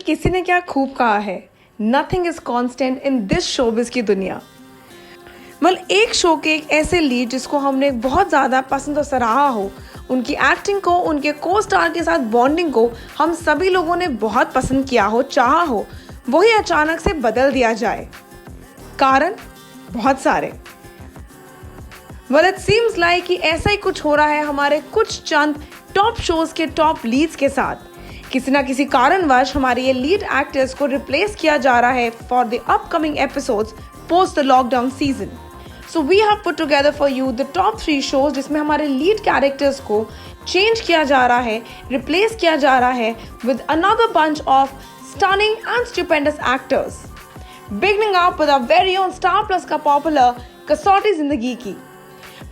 किसी ने क्या खूब कहा है, nothing is constant in this showbiz की दुनिया। एक शो के एक ऐसे लीड जिसको हमने बहुत ज़्यादा पसंद और सराहा हो, उनकी एक्टिंग को, उनके को स्टार के साथ बॉन्डिंग को हम सभी लोगों ने बहुत पसंद किया हो, चाहा हो, वही अचानक से बदल दिया जाए। कारण बहुत सारे। इट सीम्स लाइक कि ऐसा ही कुछ हो रहा है हमारे कुछ चंद टॉप शोज के टॉप लीड्स के साथ। किसी ना किसी कारणवश हमारे ये लीड एक्टर्स को रिप्लेस किया जा रहा है for the upcoming episodes post the lockdown season. So we have put together for you the top 3 shows जिसमें हमारे लीड कैरेक्टर्स को चेंज किया जा रहा है, रिप्लेस किया जा रहा है with another bunch of stunning and stupendous actors. Beginning up with our very own star plus का पॉपुलर कसौटी जिंदगी की।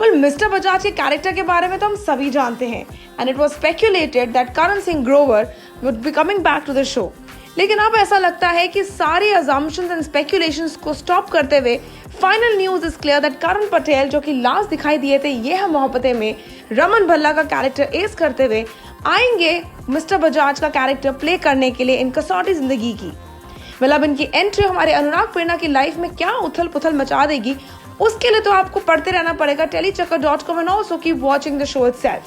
मिस्टर बजाज के कैरेक्टर के बारे में तो हम सभी जानते हैं and it was speculated that Karan Singh Grover would be coming back to the show. लेकिन अब ऐसा लगता है कि सारी अजम्पशंस एंड स्पेक्यूलेशंस को स्टॉप करते हुए final news is clear that Karan Patel, जो कि लास्ट दिखाई दिए थे ये हम मोहब्बतें में रमन भल्ला का कैरेक्टर एज करते हुए, आएंगे मिस्टर बजाज का कैरेक्टर प्ले करने के लिए इन कसौटी जिंदगी की। अब इनकी एंट्री हमारे अनुराग प्रेरणा की लाइफ में क्या उथल पुथल मचा देगी, उसके लिए तो आपको पढ़ते रहना पड़ेगा telechakkar.com and also keep watching the show itself.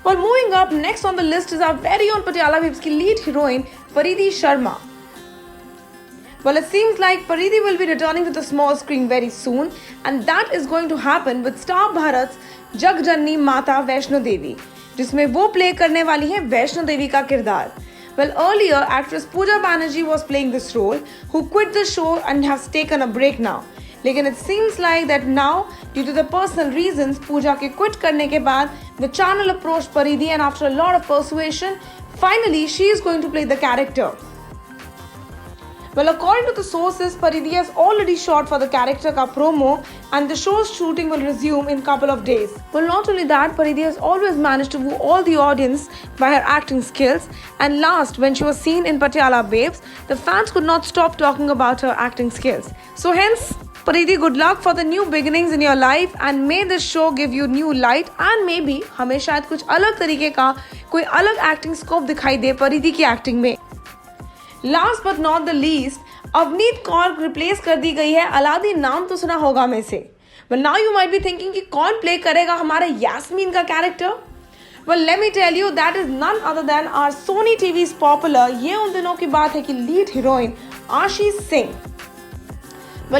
Moving up, next on the list is our very own Patiala Babes की lead heroine Paridhi Sharma. It seems like Paridhi will be returning to the small screen very soon, and that is going to happen with Star Bharat's जगजननी माता वैष्णो देवी, जिसमें वो play करने वाली है वैष्णो देवी का किरदार। Earlier actress Pooja Banerjee was playing this role, who quit the show and has taken a break now. लेकिन it seems like that now, due to the personal reasons, पूजा के क्विट करने के बाद the channel approached Paridhi and after a lot of persuasion, finally she is going to play the character. According to the sources, Paridhi has already shot for the character ka promo and the show's shooting will resume in couple of days. Not only that, Paridhi has always managed to woo all the audience by her acting skills, and last, when she was seen in Patiala Babes, the fans could not stop talking about her acting skills. So hence, Paridhi, good luck for the new beginnings in your life and may this show give you new light and maybe हमें शायद कुछ अलग तरीके का कोई अलग acting scope दिखाई दे परिधि की एक्टिंग में। Last but not the least, Avneet Kaur replace कर दी गई है। अलादीन नाम तो सुना होगा में से। Now you might be thinking कि कौन प्ले करेगा हमारे यास्मीन का character. Let me tell you, that is none other than our Sony TV's popular, ये उन दिनों की बात है कि lead heroine Ashish Singh.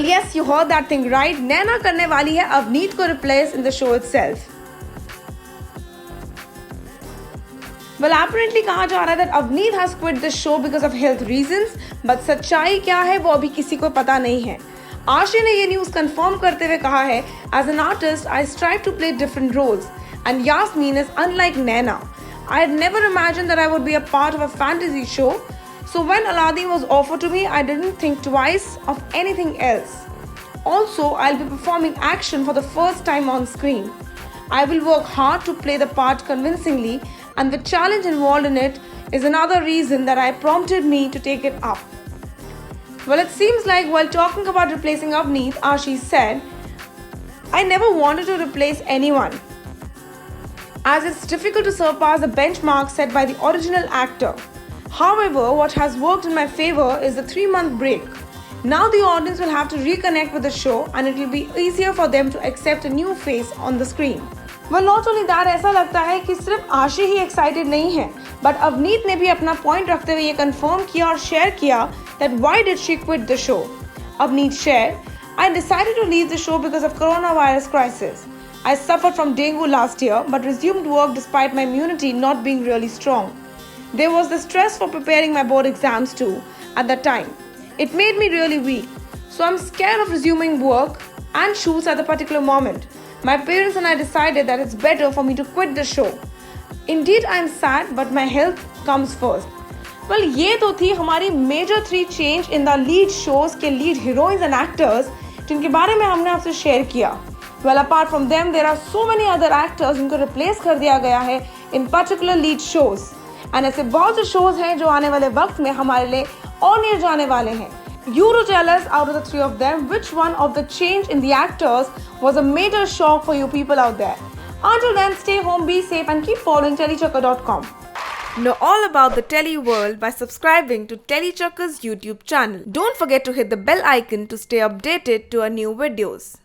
Yes, you heard that thing right. नैना करने वाली है अवनीत को replace in the show itself. Apparently कहा जा रहा है that Avneet has quit the show because of health reasons, but सच्चाई क्या है वो अभी किसी को पता नहीं है। आशी ने ये न्यूज़ कंफर्म करते हुए कहा है, As an artist, I strive to play different roles, and Yasmin is unlike Naina. I had never imagined that I would be a part of a fantasy show. So when Aladdin was offered to me, I didn't think twice of anything else. Also, I'll be performing action for the first time on screen. I will work hard to play the part convincingly, and the challenge involved in it is another reason that prompted me to take it up. It seems like while talking about replacing Avneet, Ashi said, I never wanted to replace anyone, as it's difficult to surpass the benchmark set by the original actor. However, what has worked in my favor is the 3-month break. Now the audience will have to reconnect with the show and it will be easier for them to accept a new face on the screen. Not only that, ऐसा लगता है कि सिर्फ आशी ही excited नहीं है, but Avneet ने भी अपना point रखते हुए ये confirm किया और share किया that why did she quit the show. Avneet shared, I decided to leave the show because of coronavirus crisis. I suffered from dengue last year but resumed work despite my immunity not being really strong. There was the stress for preparing my board exams too at that time. It made me really weak. So I'm scared of resuming work and shoots at the particular moment. My parents and I decided that it's better for me to quit the show. Indeed, I'm sad, but my health comes first. ये तो थी हमारी major 3 change in the lead shows के lead heroines and actors जिनके बारे में हमने आपसे share किया. Apart from them, there are so many other actors जिनको replace कर दिया गया है in particular lead shows. And ऐसे बहुत से shows हैं जो आने वाले वक्त में हमारे लिए on air जाने वाले हैं. You to tell us out of the 3 of them, which one of the change in the actors was a major shock for you people out there. Until then, stay home, be safe and keep following telechakkar.com. Know all about the Tele world by subscribing to Telechakka's YouTube channel. Don't forget to hit the bell icon to stay updated to our new videos.